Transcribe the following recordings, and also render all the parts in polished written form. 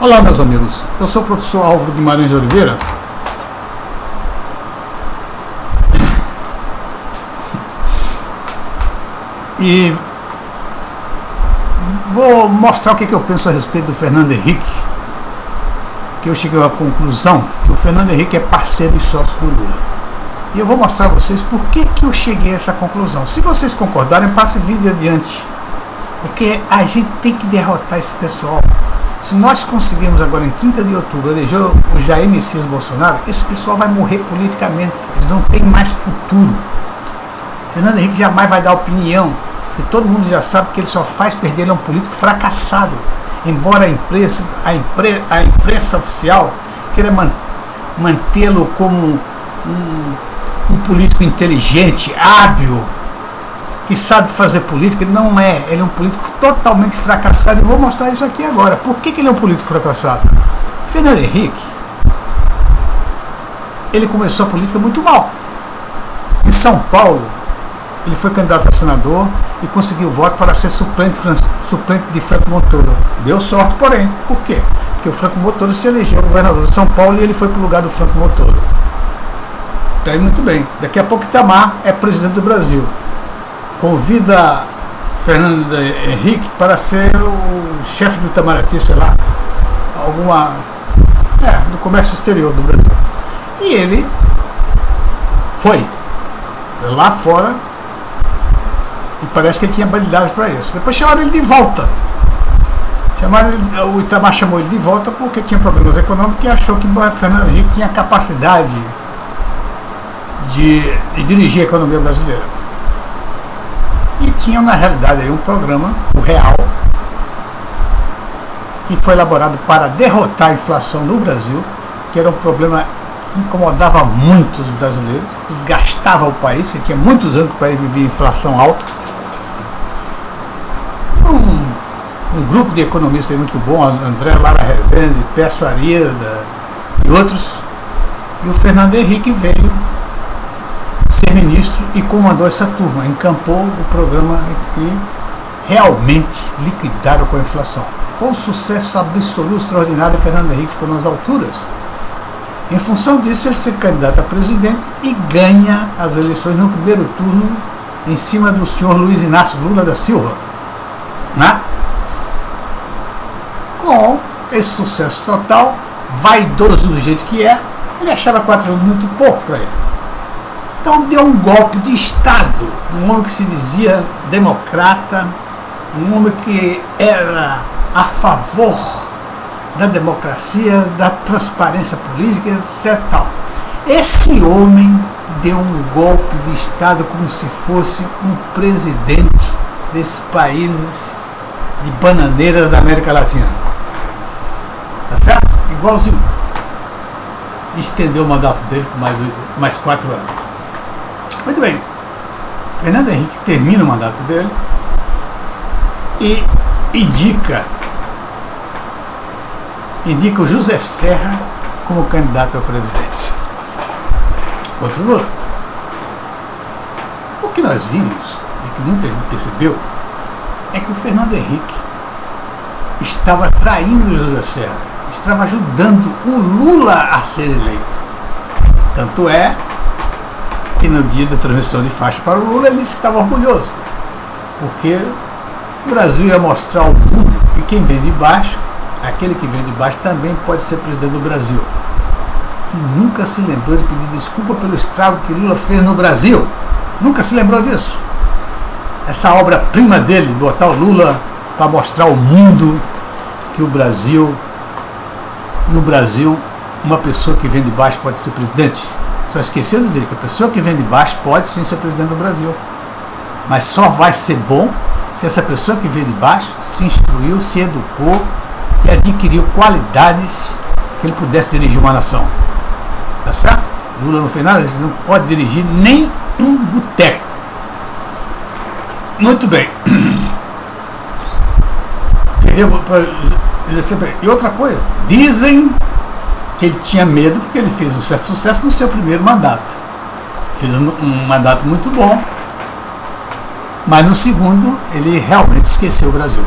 Olá, meus amigos, eu sou o professor Álvaro Guimarães de Oliveira e vou mostrar o que eu penso a respeito do Fernando Henrique, que eu cheguei à conclusão que o Fernando Henrique é parceiro e sócio do Lula. E eu vou mostrar a vocês por que eu cheguei a essa conclusão. Se vocês concordarem, passe o vídeo adiante, porque a gente tem que derrotar esse pessoal. Se nós conseguirmos agora em 30 de outubro eleger o Jair Messias Bolsonaro, esse pessoal vai morrer politicamente, eles não têm mais futuro. Fernando Henrique jamais vai dar opinião, porque todo mundo já sabe que ele só faz perder, ele é um político fracassado. Embora a imprensa oficial queira mantê-lo como um político inteligente, hábil, que sabe fazer política, ele não é. Ele é um político totalmente fracassado. E vou mostrar isso aqui agora. Por que ele é um político fracassado? Fernando Henrique, ele começou a política muito mal. Em São Paulo, ele foi candidato a senador e conseguiu voto para ser suplente de Franco Montoro. Deu sorte, porém. Por quê? Porque o Franco Montoro se elegeu governador de São Paulo e ele foi para o lugar do Franco Montoro. Está aí muito bem. Daqui a pouco Itamar é presidente do Brasil. Convida Fernando Henrique para ser o chefe do Itamaraty, sei lá, do comércio exterior do Brasil. E ele foi lá fora e parece que ele tinha habilidades para isso. Depois chamaram ele de volta. O Itamar chamou ele de volta porque tinha problemas econômicos e achou que o Fernando Henrique tinha capacidade de dirigir a economia brasileira. E tinha na realidade aí um programa, o Real, que foi elaborado para derrotar a inflação no Brasil, que era um problema que incomodava muito os brasileiros, desgastava o país, porque tinha muitos anos que o país vivia inflação alta. Um grupo de economistas muito bom, André Lara Rezende, Pécio Arida e outros, e o Fernando Henrique veio ser ministro e comandou essa turma, encampou o programa e realmente liquidaram com a inflação. Foi um sucesso absoluto, extraordinário. Fernando Henrique ficou nas alturas. Em função disso, ele se candidata a presidente e ganha as eleições no primeiro turno em cima do senhor Luiz Inácio Lula da Silva. Né? Com esse sucesso total, vaidoso do jeito que é, ele achava 4 anos muito pouco para ele. Então deu um golpe de Estado, um homem que se dizia democrata, um homem que era a favor da democracia, da transparência política, etc. Esse homem deu um golpe de Estado como se fosse um presidente desses países de bananeira da América Latina. Tá certo? Igualzinho. Estendeu o mandato dele por mais 4 anos. Muito bem, Fernando Henrique termina o mandato dele e indica o José Serra como candidato a presidente. Outro Lula. O que nós vimos, e que muita gente percebeu, é que o Fernando Henrique estava traindo o José Serra, estava ajudando o Lula a ser eleito. Tanto é que no dia da transmissão de faixa para o Lula ele disse que estava orgulhoso, porque o Brasil ia mostrar ao mundo que quem vem de baixo, aquele que vem de baixo também pode ser presidente do Brasil. E nunca se lembrou de pedir desculpa pelo estrago que Lula fez no Brasil. Nunca se lembrou disso. Essa obra-prima dele, botar o Lula para mostrar ao mundo que no Brasil, uma pessoa que vem de baixo pode ser presidente. Só esqueceu de dizer que a pessoa que vem de baixo pode sim ser presidente do Brasil. Mas só vai ser bom se essa pessoa que vem de baixo se instruiu, se educou e adquiriu qualidades que ele pudesse dirigir uma nação. Tá certo? Lula no final ele não pode dirigir nem um boteco. Muito bem. E outra coisa, dizem que ele tinha medo porque ele fez um certo sucesso no seu primeiro mandato. Fez um mandato muito bom, mas no segundo ele realmente esqueceu o Brasil.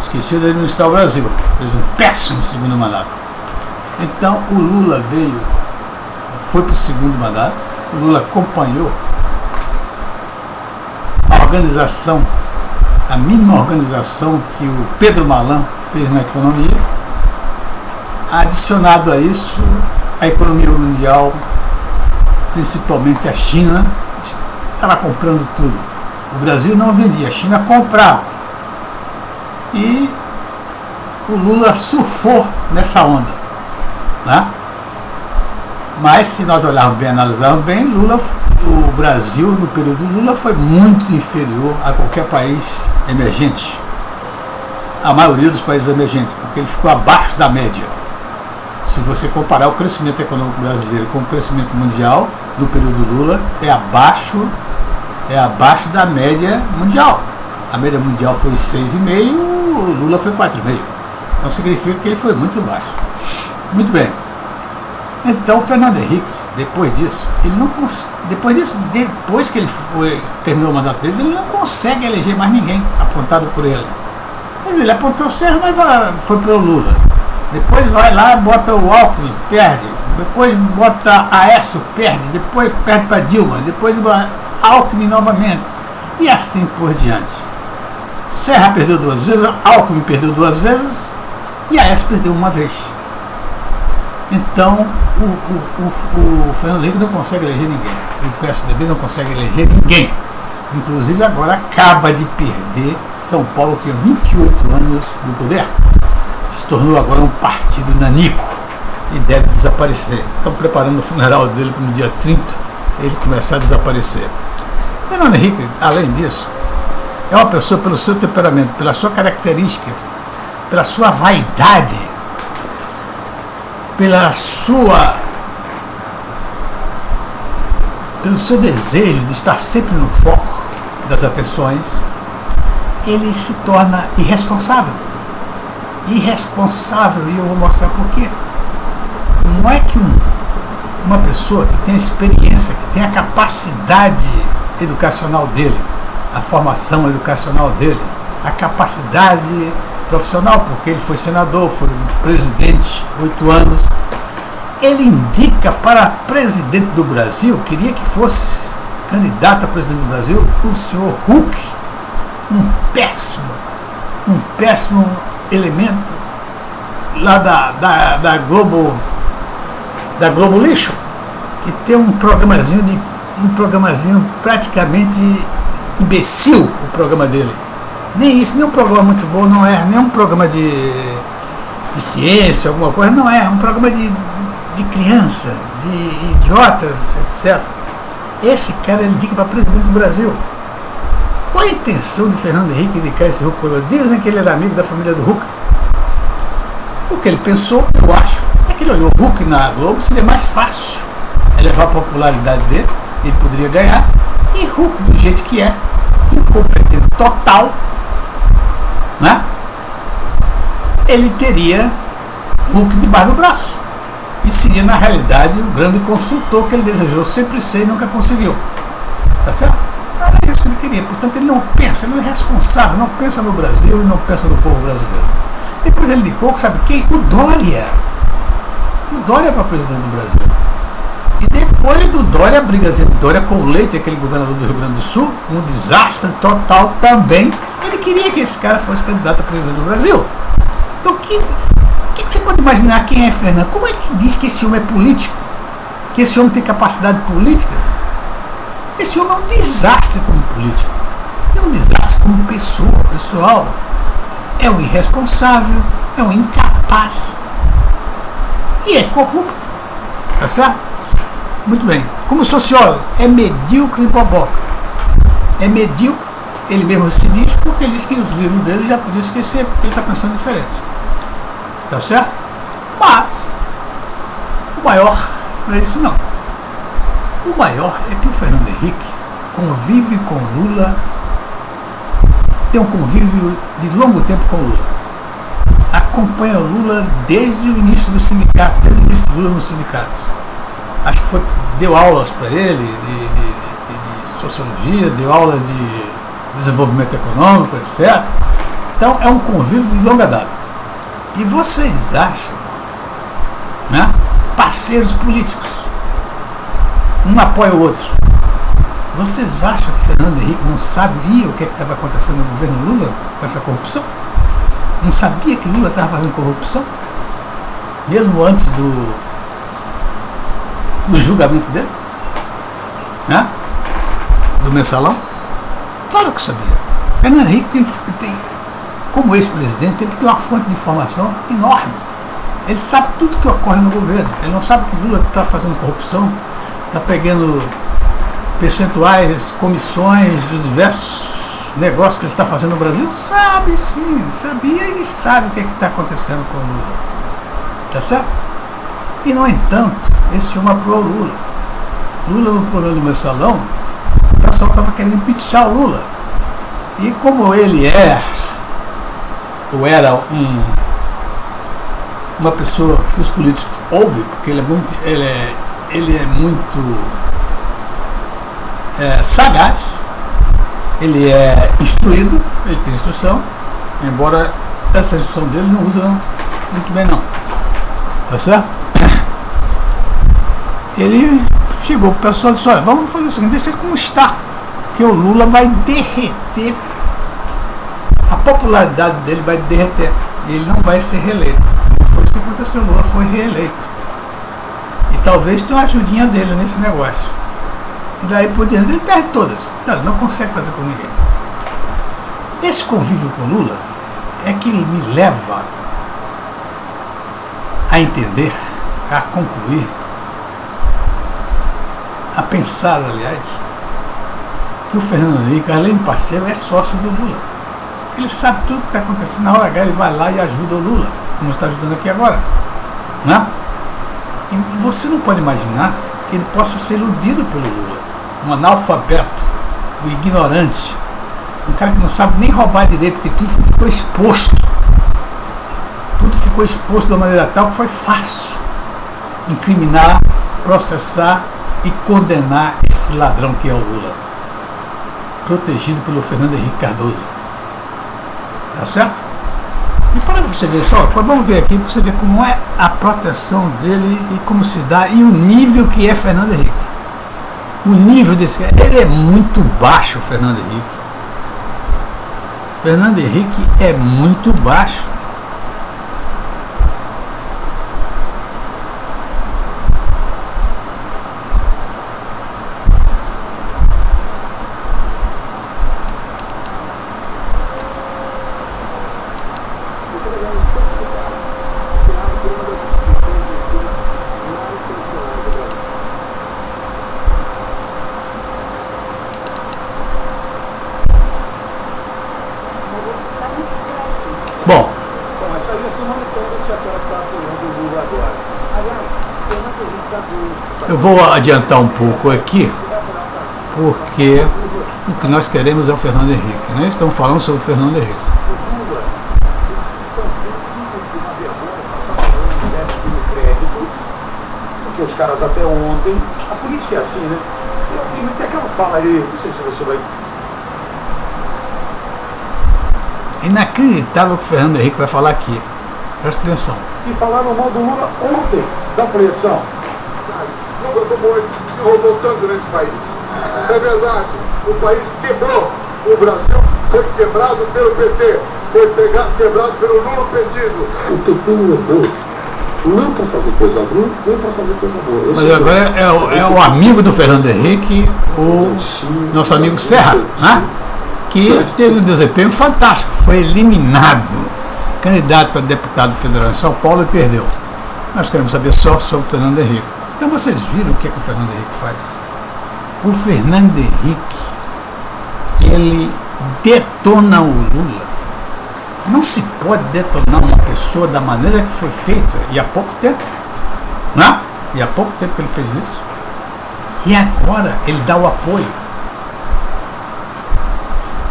esqueceu de administrar o Brasil, fez um péssimo segundo mandato. Então o Lula foi para o segundo mandato, o Lula acompanhou a organização, a mínima organização que o Pedro Malan fez na economia. Adicionado a isso, a economia mundial, principalmente a China, estava comprando tudo. O Brasil não vendia, a China comprava. E o Lula surfou nessa onda, né? Mas se nós olharmos bem, analisarmos bem, o Brasil no período Lula foi muito inferior a qualquer país emergente, a maioria dos países emergentes, porque ele ficou abaixo da média. Se você comparar o crescimento econômico brasileiro com o crescimento mundial no período Lula, é abaixo da média mundial. A média mundial foi 6,5, o Lula foi 4,5. Então significa que ele foi muito baixo. Muito bem. Então o Fernando Henrique, depois que ele terminou o mandato dele, ele não consegue eleger mais ninguém apontado por ele. Mas ele apontou o Serra, mas foi pelo Lula. Depois vai lá, bota o Alckmin, perde. Depois bota Aécio, perde. Depois perde para Dilma. Depois Alckmin novamente. E assim por diante. Serra perdeu 2 vezes, Alckmin perdeu 2 vezes e Aécio perdeu 1 vez. Então o Fernando Henrique não consegue eleger ninguém. E o PSDB não consegue eleger ninguém. Inclusive agora acaba de perder. São Paulo tinha 28 anos no poder. Se tornou agora um partido nanico e deve desaparecer. Estão preparando o funeral dele para no dia 30 ele começar a desaparecer. Fernando Henrique, além disso, é uma pessoa pelo seu temperamento, pela sua característica, pela sua vaidade, pelo seu desejo de estar sempre no foco das atenções, ele se torna irresponsável. Irresponsável, e eu vou mostrar por quê. Não é que uma pessoa que tem a experiência, que tem a capacidade educacional dele, a formação educacional dele, a capacidade profissional, porque ele foi senador, foi presidente 8 anos, ele indica para presidente do Brasil, queria que fosse candidato a presidente do Brasil, o senhor Huck, um péssimo elemento lá da Globo Lixo, que tem um programazinho praticamente imbecil, o programa dele. Nem isso, nem um programa muito bom, não é, nem um programa de ciência, alguma coisa, não é, um programa de criança, de idiotas, etc. Esse cara ele indica para presidente do Brasil. Qual a intenção de Fernando Henrique indicar esse Huck? Dizem que ele era amigo da família do Huck. O que ele pensou, eu acho, é que ele olhou o Huck na Globo, seria mais fácil elevar a popularidade dele, ele poderia ganhar, e Huck, do jeito que é, incompetente total, né? Ele teria Huck debaixo do braço, e seria na realidade o grande consultor que ele desejou sempre ser e nunca conseguiu. Tá certo? Era isso que ele queria. Portanto, ele não pensa, ele não é responsável, não pensa no Brasil e não pensa no povo brasileiro. Depois ele indicou, sabe quem? O Dória. O Dória para presidente do Brasil. E depois do Dória, a brigazinha do Dória com o Leite, aquele governador do Rio Grande do Sul, um desastre total também. Ele queria que esse cara fosse candidato a presidente do Brasil. Então, o que você pode imaginar quem é Fernando? Como é que diz que esse homem é político? Que esse homem tem capacidade política? Esse homem é um desastre como político. É um desastre como pessoa, pessoal. É um irresponsável, é um incapaz. E é corrupto. Tá certo? Muito bem. Como sociólogo, é medíocre e boboca. É medíocre, ele mesmo se diz, porque ele diz que os livros dele já podia esquecer, porque ele está pensando diferente. Tá certo? Mas o maior não é isso não. O maior é que o Fernando Henrique convive com Lula, tem um convívio de longo tempo com Lula. Acompanha o Lula desde o início do sindicato, desde o início do Lula nos sindicatos. Acho que deu aulas para ele de sociologia, deu aulas de desenvolvimento econômico, etc. Então é um convívio de longa data. E vocês acham, né, parceiros políticos, um apoia o outro, vocês acham que Fernando Henrique não sabia o que estava acontecendo no governo Lula com essa corrupção? Não sabia que Lula estava fazendo corrupção? Mesmo antes do julgamento dele? Né? Do mensalão? Claro que sabia. Fernando Henrique tem como ex-presidente, ele tem uma fonte de informação enorme. Ele sabe tudo que ocorre no governo. Ele não sabe que Lula está fazendo corrupção, está pegando percentuais, comissões, os diversos negócios que ele está fazendo no Brasil. Sabe sim, sabia e sabe o que está acontecendo com o Lula. Tá certo? E no entanto, esse homem apoiou o Lula. Lula no problema do mensalão, o pessoal estava querendo impeachar o Lula. E como ele ou era uma pessoa que os políticos ouvem, porque ele é muito sagaz, ele é instruído, ele tem instrução, embora essa instrução dele não usa muito bem não. Tá certo? Ele chegou para o pessoal e disse, olha, vamos fazer o seguinte, deixa ele como está, que o Lula vai derreter, a popularidade dele vai derreter, e ele não vai ser reeleito. E foi isso que aconteceu, o Lula foi reeleito. E talvez tenha uma ajudinha dele nesse negócio. E daí por diante ele perde todas. Então, ele não consegue fazer com ninguém. Esse convívio com o Lula é que me leva a entender, a concluir, a pensar, aliás, que o Fernando Henrique, além de parceiro, é sócio do Lula. Ele sabe tudo que está acontecendo. Na hora H ele vai lá e ajuda o Lula, como está ajudando aqui agora. Né? E você não pode imaginar que ele possa ser iludido pelo Lula. Um analfabeto, um ignorante, um cara que não sabe nem roubar direito, porque tudo ficou exposto. Tudo ficou exposto de uma maneira tal que foi fácil incriminar, processar e condenar esse ladrão que é o Lula, protegido pelo Fernando Henrique Cardoso. Tá certo? E para você ver só, vamos ver aqui para você ver como é a proteção dele e como se dá e o nível que é Fernando Henrique. O nível desse cara, ele é muito baixo, Fernando Henrique. Fernando Henrique é muito baixo. Bom, eu vou adiantar um pouco aqui, porque o que nós queremos é o Fernando Henrique, né? Estamos falando sobre o Fernando Henrique. Porque os caras até ontem, a política é assim, né? Tem aquela fala aí, não sei se você vai... Inacreditável o que o Fernando Henrique vai falar aqui. Presta atenção. E falaram mal do Lula ontem, da projeção. Nunca como ele se roubou tanto nesse país. É verdade, o país quebrou. O Brasil foi quebrado pelo PT. Foi quebrado pelo Lula petismo. O PT não é bom. Não para fazer coisa ruim, nem para fazer coisa boa. Mas agora é o amigo do Fernando Henrique, o nosso amigo Serra, né? Que teve um desempenho fantástico, foi eliminado, candidato a deputado federal em São Paulo e perdeu. Nós queremos saber só sobre o Fernando Henrique. Então vocês viram o que o Fernando Henrique faz? O Fernando Henrique, ele detona o Lula. Não se pode detonar uma pessoa da maneira que foi feita, e há pouco tempo, né? E há pouco tempo que ele fez isso. E agora ele dá o apoio.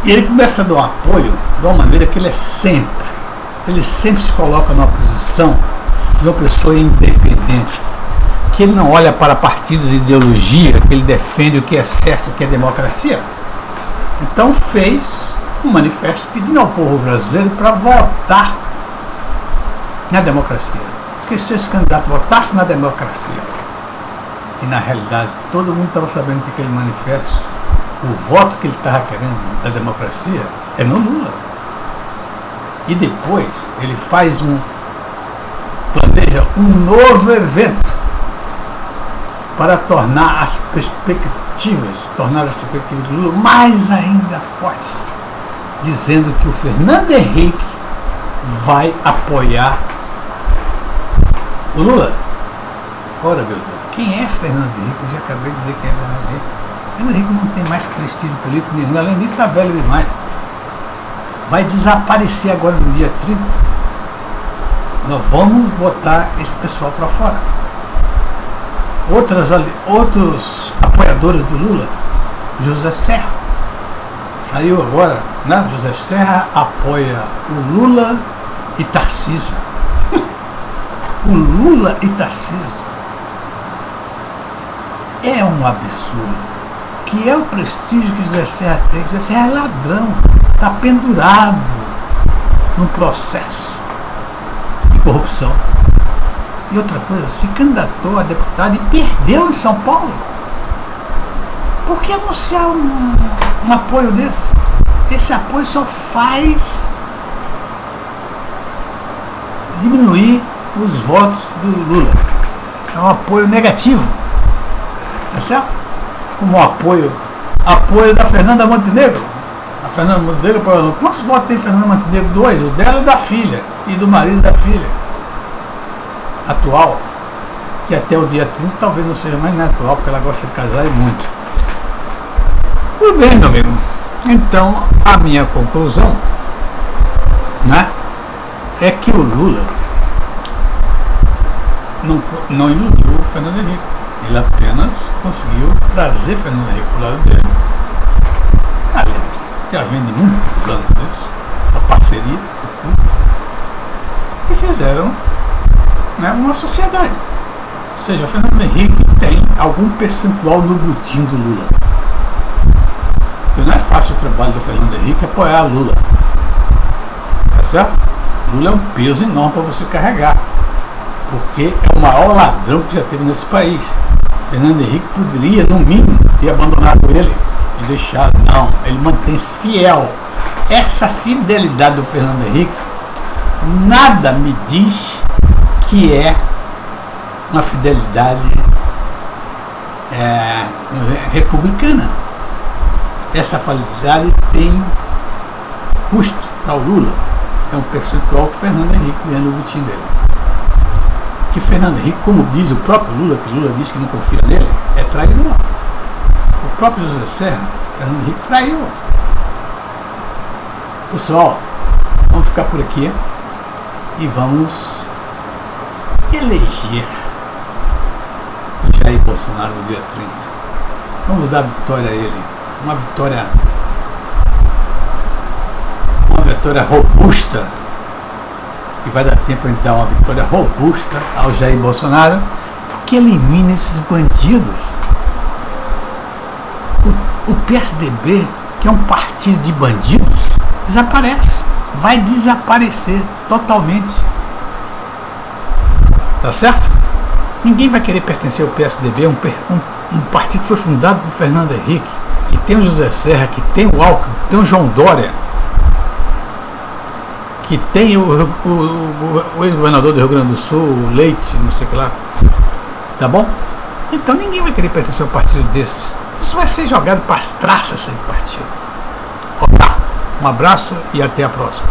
E ele começa a dar um apoio de uma maneira que ele sempre se coloca numa posição de uma pessoa independente, que ele não olha para partidos e ideologia, que ele defende o que é certo, o que é democracia. Então fez um manifesto pedindo ao povo brasileiro para votar na democracia. Que se esse candidato votasse na democracia. E na realidade todo mundo estava sabendo que aquele manifesto, o voto que ele estava querendo da democracia é no Lula. E depois ele planeja um novo evento para tornar as perspectivas do Lula mais ainda fortes, dizendo que o Fernando Henrique vai apoiar o Lula. Ora, meu Deus, quem é Fernando Henrique? Eu já acabei de dizer quem é Fernando Henrique. Fernando Henrique não tem mais prestígio político nenhum, além disso está velho demais. Vai desaparecer agora no dia 30. Nós vamos botar esse pessoal para fora. Outros apoiadores do Lula, José Serra. Saiu agora, né? José Serra apoia o Lula e Tarcísio. O Lula e Tarcísio. É um absurdo. Que é o prestígio que José Serra tem. José Serra é ladrão. Está pendurado num processo de corrupção. E outra coisa, se candidatou a deputado e perdeu em São Paulo. Por que anunciar um apoio desse? Esse apoio só faz diminuir os votos do Lula. É um apoio negativo. Tá certo? Como o apoio da Fernanda Montenegro. A Fernanda Montenegro, quantos votos tem Fernanda Montenegro? 2, o dela e da filha, e do marido da filha atual, que até o dia 30 talvez não seja mais atual, porque ela gosta de casar e muito. Muito bem, meu amigo. Então, a minha conclusão, né, é que o Lula não iludiu o Fernando Henrique. Ele apenas conseguiu trazer Fernando Henrique para o lado dele. Aliás, já vem de muitos anos isso, a parceria, o culto, e fizeram, né, uma sociedade. Ou seja, o Fernando Henrique tem algum percentual no butim do Lula. Porque não é fácil o trabalho do Fernando Henrique apoiar Lula. Tá certo? Lula é um peso enorme para você carregar. Porque é o maior ladrão que já teve nesse país. Fernando Henrique poderia, no mínimo, ter abandonado ele e deixado. Não, ele mantém-se fiel. Essa fidelidade do Fernando Henrique nada me diz que é uma fidelidade republicana. Essa fidelidade tem custo para o Lula. É um percentual que o Fernando Henrique ganha no butim dele. Que Fernando Henrique, como diz o próprio Lula, que Lula diz que não confia nele, é traidor. O próprio José Serra, Fernando Henrique traiu. Pessoal, vamos ficar por aqui e vamos eleger o Jair Bolsonaro no dia 30. Vamos dar vitória a ele. Uma vitória robusta. E vai dar tempo de dar uma vitória robusta ao Jair Bolsonaro, que elimine esses bandidos. O PSDB, que é um partido de bandidos, desaparece. Vai desaparecer totalmente. Tá certo? Ninguém vai querer pertencer ao PSDB, um partido que foi fundado por Fernando Henrique, que tem o José Serra, que tem o Alckmin, que tem o João Dória, que tem o ex-governador do Rio Grande do Sul, o Leite, não sei o que lá. Tá bom? Então ninguém vai querer pertencer a um partido desse. Isso vai ser jogado para as traças esse partido. Um abraço e até a próxima.